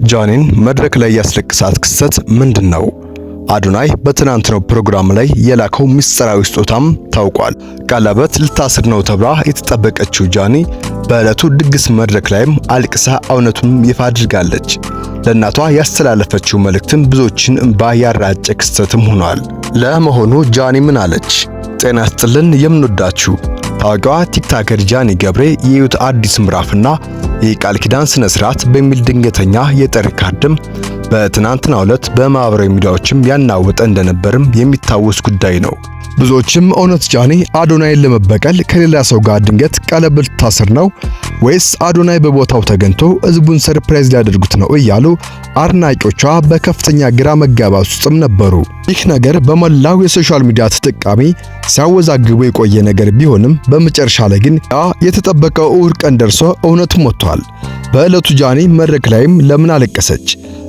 ጃኒን መድረክ ላይ ያስለቅሳት ክስተት ምንድነው? አዶናይ በትናንትናው ፕሮግራም ላይ የላከው ምስጢራዊ ስጦታም ታውቋል። ቀለበት ልታስር ነው ተብላ የተጠበቀችው ጃኒ በዕለቱ ድግስ መድረክ ላይም አልቅሳ እውነቱን ይፋ አድርጋለች። ለእናቷ ያስተላለፈችው መልእክትም ብዙዎችን እንባ ያራጨ ክስተትም ሆኗል። ለመሆኑ ጃኒ ምን አለች? ጤና ይስጥልን የምንወዳችሁ ታዋቂዋ ቲክቶከር ጃኒ ገብሬ የህይወት አዲስ ምዕራፍና የቃል ኪዳን ስነ ስርዓት በሚል ድንገተኛ የጥሪ ካርድም በትናንትናው ዕለት በማህበራዊ ሚዲያዎችም ያናወጠ እንደነበርም የሚታወስ ጉዳይ ነው። ብዙዎችም እውነት ጃኒ አዶናይን ለመበቀል ከሌላ ሰው ጋር ድንገት ቀለበት ልታስር ነው ወይስ አዶናይ በቦታው ተገኝቶ ህዝቡን ሰርፕራይዝ ሊያደርጉት ነው እያሉ አድናቂዎቿ በከፍተኛ ግራ መጋባት ውስጥም ነበሩ። ይህ ነገር በመላው የሶሻል ሚዲያ ተጠቃሚ ሲያወዛግቡ የቆየ ነገር ቢሆንም በመጨረሻ ላይ ግን የተጠበቀው እሁድ ቀን ደርሶ እውነቱም ወጥቷል። በዕለቱ ጃኒ መድረክ ላይም ለምን አለቀሰች?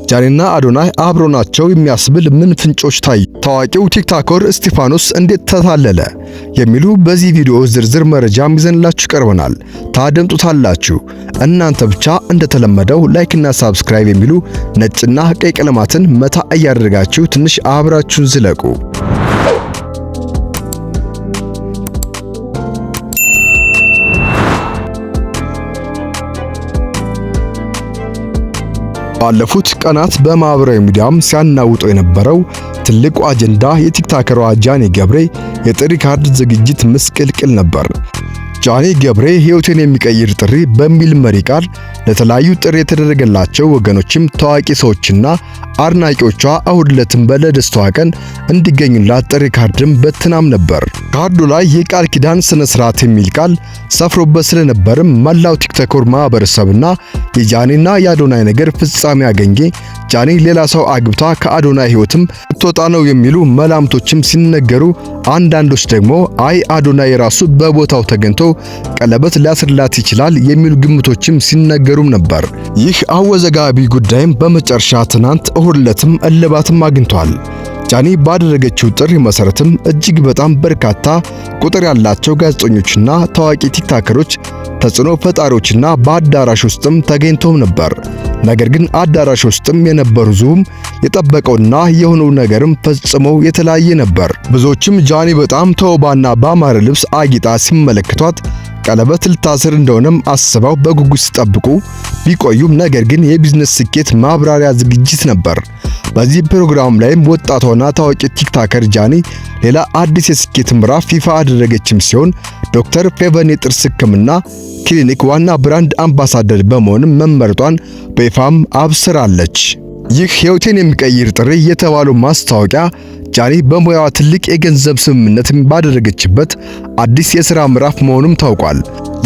ጃኒና አዶናይ አብሮ ናቸው የሚያስብል ምን ፍንጮች ታዩ? ታዋቂው ቲክቶከር እስጢፋኖስ እንዴት ተታለለ? የሚሉ በዚህ ቪዲዮ ዝርዝር መረጃም ይዘንላችሁ ቀርበናል። ታደምጡታላችሁ። እናንተ ብቻ እንደተለመደው ላይክና ሳብስክራይብ የሚሉ ነጭና ቀይ ቀለማትን መታ እያደረጋችሁ ትንሽ አብራችሁን ዝለቁ። ባለፉት ቀናት በማህበራዊ ሚዲያም ሲያናውጠው የነበረው ትልቁ አጀንዳ የቲክቶከሯ ጃኒ ገብሬ የጥሪ ካርድ ዝግጅት ምስቅልቅል ነበር። ጃኒ ገብሬ ህይወትን የሚቀይር ጥሪ በሚል መሪ ቃል ለተለያዩ ጥሪ የተደረገላቸው ወገኖችም ታዋቂ ሰዎችና አድናቂዎቿ እሁድ ዕለትም በደስታዋ ቀን እንዲገኙላት ጥሪ ካርድም በትናም ነበር። ካርዱ ላይ የቃል ኪዳን ስነ ስርዓት የሚል ቃል ሰፍሮበት ስለነበርም መላው ቲክቶከር ማህበረሰብና የጃኒና የአዶናይ ነገር ፍጻሜ አገኘ፣ ጃኒ ሌላ ሰው አግብታ ከአዶናይ ህይወትም ልትወጣ ነው የሚሉ መላምቶችም ሲነገሩ፣ አንዳንዶች ደግሞ አይ አዶናይ ራሱ በቦታው ተገኝቶ ቀለበት ሊያስርላት ይችላል የሚሉ ግምቶችም ሲነገሩም ነበር። ይህ አወዛጋቢ ጉዳይም በመጨረሻ ትናንት እሁድ ዕለትም እልባትም አግኝቷል። ጃኒ ባደረገችው ጥሪ መሰረትም እጅግ በጣም በርካታ ቁጥር ያላቸው ጋዜጠኞችና ታዋቂ ቲክቶከሮች ተጽዕኖ ፈጣሪዎችና በአዳራሽ ውስጥም ተገኝተው ነበር። ነገር ግን አዳራሽ ውስጥም የነበሩ ዙም የጠበቀውና የሆነው ነገርም ፈጽሞ የተለያየ ነበር። ብዙዎችም ጃኒ በጣም ተውባና ባማረ ልብስ አጊጣ ሲመለከቷት ቀለበት ልታስር እንደሆነም አስበው በጉጉት ሲጠብቁ ቢቆዩም ነገር ግን የቢዝነስ ስኬት ማብራሪያ ዝግጅት ነበር። በዚህ ፕሮግራም ላይም ወጣቷና ታዋቂ ቲክቶከር ጃኒ ሌላ አዲስ የስኬት ምዕራፍ ይፋ አደረገችም ሲሆን ዶክተር ፌቨን የጥርስ ሕክምና ክሊኒክ ዋና ብራንድ አምባሳደር በመሆንም መመረጧን በይፋም አብስራለች። ይህ ህይወቴን የሚቀይር ጥሪ የተባለው ማስታወቂያ ጃኒ በሙያዋ ትልቅ የገንዘብ ስምምነት ባደረገችበት አዲስ የሥራ ምዕራፍ መሆኑም ታውቋል።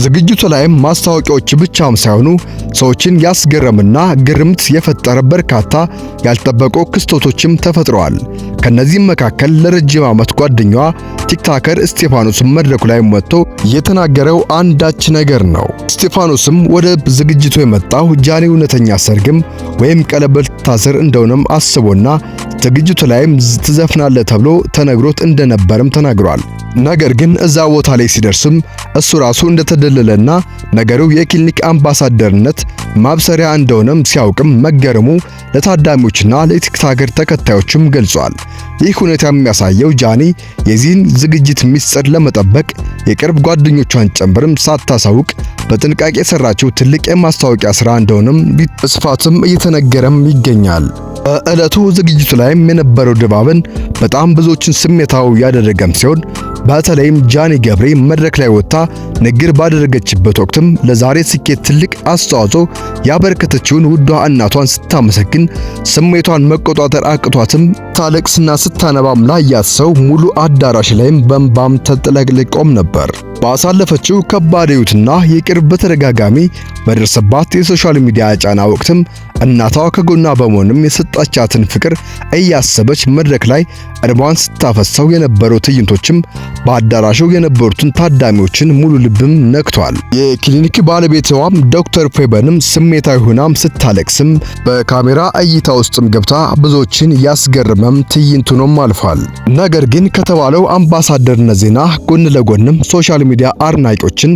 ዝግጅቱ ላይም ማስታወቂያዎች ብቻም ሳይሆኑ ሰዎችን ያስገረምና ግርምት የፈጠረ በርካታ ያልጠበቁ ክስተቶችም ተፈጥረዋል። ከነዚህም መካከል ለረጅም ዓመት ጓደኛዋ ቲክቶከር እስጢፋኖስ መድረኩ ላይ ወጥቶ የተናገረው አንዳች ነገር ነው። እስጢፋኖስም ወደ ዝግጅቱ የመጣው ጃኒ እውነተኛ ሰርግም ወይም ቀለበት ታስር እንደሆነም አስቦና ዝግጅቱ ላይም ትዘፍናለህ ተብሎ ተነግሮት እንደነበርም ተናግሯል። ነገር ግን እዛ ቦታ ላይ ሲደርስም እሱ ራሱ እንደተደለለና ነገሩ የክሊኒክ አምባሳደርነት ማብሰሪያ እንደሆነም ሲያውቅም መገረሙ ለታዳሚዎችና ለቲክቶከር ተከታዮችም ገልጿል። ይህ ሁኔታ የሚያሳየው ጃኒ የዚህን ዝግጅት ሚስጥር ለመጠበቅ የቅርብ ጓደኞቿን ጨምርም ሳታሳውቅ በጥንቃቄ የሰራችው ትልቅ የማስታወቂያ ሥራ እንደሆነም በስፋትም እየተነገረም ይገኛል። በዕለቱ ዝግጅቱ ላይም የነበረው ድባብን በጣም ብዙዎችን ስሜታዊ ያደረገም ሲሆን በተለይም ጃኒ ገብሬ መድረክ ላይ ወጥታ ንግግር ባደረገችበት ወቅትም ለዛሬ ስኬት ትልቅ አስተዋጽኦ ያበረከተችውን ውዷ እናቷን ስታመሰግን ስሜቷን መቆጣጠር አቅቷትም ታለቅስና ስታነባም ላያት ሰው ሙሉ አዳራሽ ላይም በእንባም ተጥለቅልቆም ነበር። ባሳለፈችው ከባድ ሕይወትና የቅርብ በተደጋጋሚ በደረሰባት የሶሻል ሚዲያ ጫና ወቅትም እናቷ ከጎኗ በመሆንም የሰጣቻትን ፍቅር እያሰበች መድረክ ላይ እንባዋን ስታፈሰው የነበረው ትዕይንቶችም በአዳራሹ የነበሩትን ታዳሚዎችን ሙሉ ልብም ነክቷል። የክሊኒክ ባለቤቷም ዶክተር ፌበንም ስሜታዊ ሆናም ስታለቅስም በካሜራ እይታ ውስጥም ገብታ ብዙዎችን ያስገረመም ትዕይንቱ ነው አልፏል። ነገር ግን ከተባለው አምባሳደርነት ዜና ጎን ለጎንም ሶሻል ሚዲያ አድናቂዎችን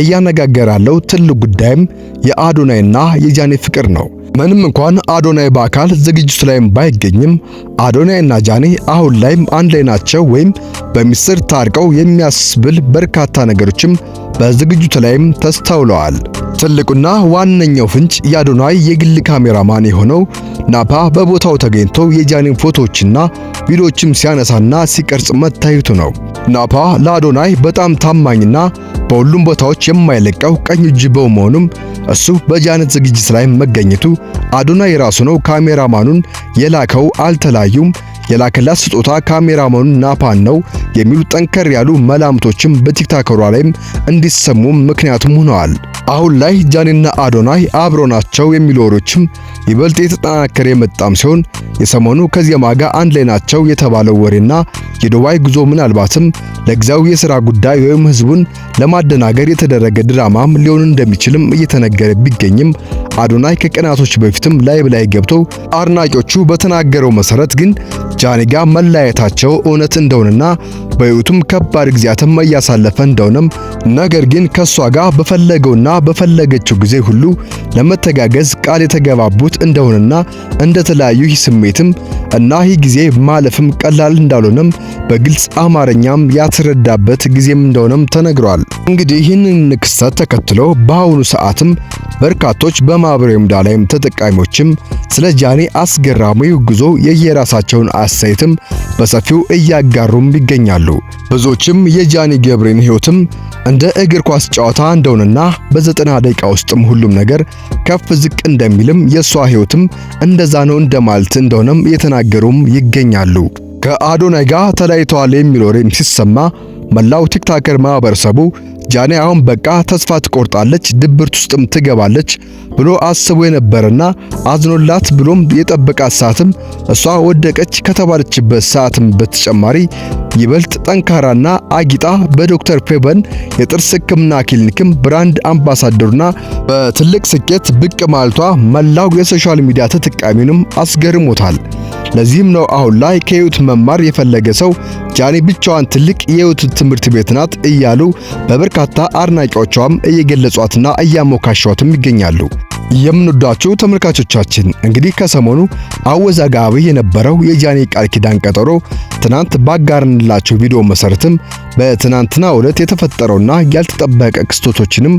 እያነጋገረ ያለው ትልቅ ጉዳይም የአዶናይና የጃኒ ፍቅር ነው። ምንም እንኳን አዶናይ በአካል ዝግጅቱ ላይም ባይገኝም አዶናይና ጃኒ አሁን ላይም አንድ ላይ ናቸው ወይም በሚስጥር ታርቀው የሚያስብል በርካታ ነገሮችም በዝግጅቱ ላይም ተስተውለዋል። ትልቁና ዋነኛው ፍንጭ የአዶናይ የግል ካሜራማን የሆነው ናፓ በቦታው ተገኝቶ የጃኒን ፎቶዎችና ቪዲዮዎችም ሲያነሳና ሲቀርጽ መታየቱ ነው። ናፓ ለአዶናይ በጣም ታማኝና በሁሉም ቦታዎች የማይለቀው ቀኝ እጅ በመሆኑም እሱ በጃነት ዝግጅት ላይ መገኘቱ አዶናይ ራሱ ነው ካሜራማኑን የላከው፣ አልተላዩም፣ የላከላት ስጦታ ካሜራማኑን ናፓን ነው የሚሉ ጠንከር ያሉ መላምቶችም በቲክታከሯ ላይም እንዲሰሙ ምክንያቱም ሆነዋል። አሁን ላይ ጃኒና አዶናይ አብሮ ናቸው የሚሉ ወሬዎችም ይበልጥ የተጠናከረ የመጣም ሲሆን የሰሞኑ ከዚያማ ጋር አንድ ላይ ናቸው የተባለው ወሬና የዱባይ ጉዞ ምናልባትም ለጊዜያዊ የሥራ ጉዳይ ወይም ህዝቡን ለማደናገር የተደረገ ድራማም ሊሆን እንደሚችልም እየተነገረ ቢገኝም አዶናይ ከቀናቶች በፊትም ላይቭ ላይ ገብቶ አድናቂዎቹ በተናገረው መሰረት ግን ጃኒ ጋር መለያየታቸው እውነት እንደሆነና በህይወቱም ከባድ ጊዜያትም እያሳለፈ እንደሆነም ነገር ግን ከሷ ጋር በፈለገውና በፈለገችው ጊዜ ሁሉ ለመተጋገዝ ቃል የተገባቡት እንደሆነና እንደተለያዩ ስሜትም እና ይህ ጊዜ ማለፍም ቀላል እንዳልሆነም በግልጽ አማርኛም ያተረዳበት ጊዜም እንደሆነም ተነግሯል። እንግዲህ ይህንን ክስተት ተከትሎ በአሁኑ ሰዓትም በርካቶች በማህበራዊ ሚዲያ ላይም ተጠቃሚዎችም ስለ ጃኒ አስገራሚው ጉዞ የየራሳቸውን አስተያየትም በሰፊው እያጋሩም ይገኛሉ። ብዙዎችም የጃኒ ገብሬን ህይወትም እንደ እግር ኳስ ጨዋታ እንደሆነና በ90 ደቂቃ ውስጥም ሁሉም ነገር ከፍ ዝቅ እንደሚልም የሷ ህይወትም እንደዛ ነው እንደማለት እንደሆነም የተናገሩም ይገኛሉ። ከአዶናይ ጋር ተለያይተዋል የሚል ወሬም ሲሰማ መላው ቲክታከር ማህበረሰቡ ጃኒ አሁን በቃ ተስፋ ትቆርጣለች፣ ድብርት ውስጥም ትገባለች ብሎ አስቦ የነበረና አዝኖላት ብሎም የጠበቃት ሰዓትም እሷ ወደቀች ከተባለችበት ሰዓትም በተጨማሪ ይበልጥ ጠንካራና አጊጣ በዶክተር ፌበን የጥርስ ህክምና ክሊኒክም ብራንድ አምባሳደርና በትልቅ ስኬት ብቅ ማለቷ መላው የሶሻል ሚዲያ ተጠቃሚንም አስገርሞታል። ለዚህም ነው አሁን ላይ ከህይወት መማር የፈለገ ሰው ጃኒ ብቻዋን ትልቅ የህይወት ትምህርት ቤት ናት እያሉ በበርካታ አድናቂዎቿም እየገለጿትና እያሞካሿትም ይገኛሉ። የምንወዳችሁ ተመልካቾቻችን እንግዲህ ከሰሞኑ አወዛጋቢ የነበረው የጃኒ ቃል ኪዳን ቀጠሮ ትናንት ባጋርንላችሁ ቪዲዮ መሰረትም በትናንትናው ዕለት የተፈጠረውና ያልተጠበቀ ክስተቶችንም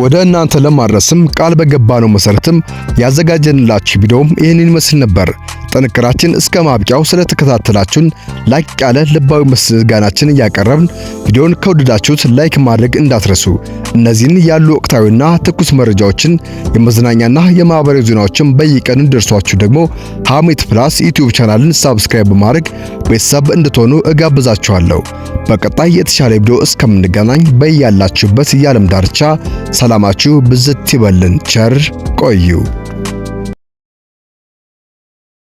ወደ እናንተ ለማድረስም ቃል በገባነው መሰረትም ያዘጋጀንላችሁ ቪዲዮም ይህንን ይመስል ነበር። ጥንቅራችን እስከ ማብቂያው ስለተከታተላችሁን ላይክ ያለ ልባዊ ምስጋናችን እያቀረብን ቪዲዮን ከወደዳችሁት ላይክ ማድረግ እንዳትረሱ። እነዚህን ያሉ ወቅታዊና ትኩስ መረጃዎችን የመዝናኛና የማህበራዊ ዜናዎችን በየቀኑ ደርሷችሁ ደግሞ ሐሜት ፕላስ ዩቲዩብ ቻናልን ሰብስክራይብ በማድረግ ቤተሰብ እንድትሆኑ እጋብዛችኋለሁ። በቀጣይ የተሻለ ቪዲዮ እስከምንገናኝ በያላችሁበት የዓለም ዳርቻ ሰላማችሁ ብዝት ይበልን። ቸር ቆዩ።